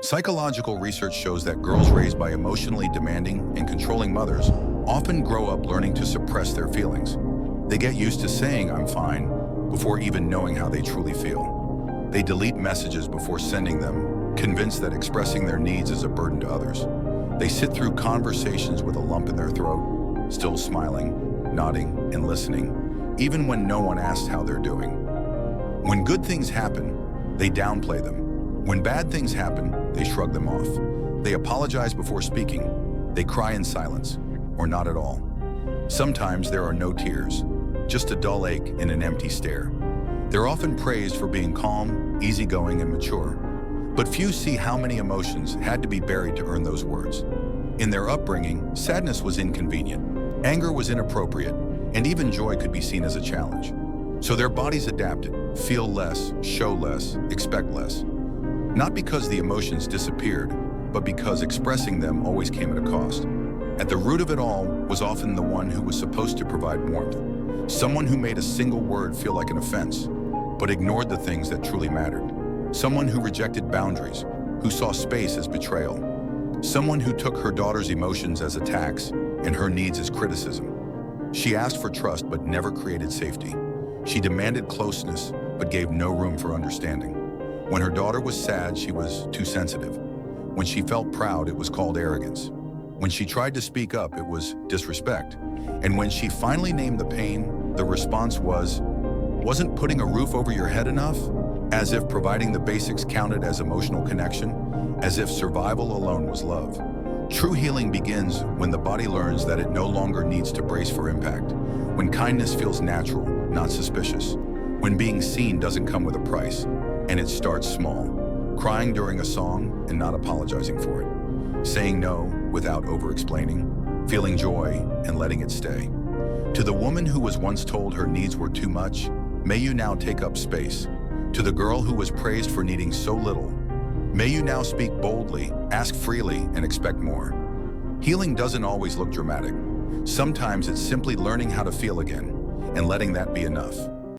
Psychological research shows that girls raised by emotionally demanding and controlling mothers often grow up learning to suppress their feelings. They get used to saying "I'm fine" before even knowing how they truly feel. They delete messages before sending them, convinced that expressing their needs is a burden to others. They sit through conversations with a lump in their throat, still smiling, nodding, and listening, even when no one asks how they're doing. When good things happen, they downplay them. When bad things happen, they shrug them off. They apologize before speaking. They cry in silence, or not at all. Sometimes there are no tears, just a dull ache and an empty stare. They're often praised for being calm, easygoing, and mature. But few see how many emotions had to be buried to earn those words. In their upbringing, sadness was inconvenient, anger was inappropriate, and even joy could be seen as a challenge. So their bodies adapted, feel less, show less, expect less. Not because the emotions disappeared, but because expressing them always came at a cost. At the root of it all was often the one who was supposed to provide warmth. Someone who made a single word feel like an offense, but ignored the things that truly mattered. Someone who rejected boundaries, who saw space as betrayal. Someone who took her daughter's emotions as attacks and her needs as criticism. She asked for trust but never created safety. She demanded closeness but gave no room for understanding. When her daughter was sad, she was too sensitive. When she felt proud, it was called arrogance. When she tried to speak up, it was disrespect. And when she finally named the pain, the response was, "Wasn't putting a roof over your head enough?" As if providing the basics counted as emotional connection, as if survival alone was love. True healing begins when the body learns that it no longer needs to brace for impact, when kindness feels natural, not suspicious, when being seen doesn't come with a price, and it starts small, crying during a song and not apologizing for it, saying no without over-explaining, feeling joy and letting it stay. To the woman who was once told her needs were too much, may you now take up space. To the girl who was praised for needing so little, may you now speak boldly, ask freely, and expect more. Healing doesn't always look dramatic. Sometimes it's simply learning how to feel again and letting that be enough.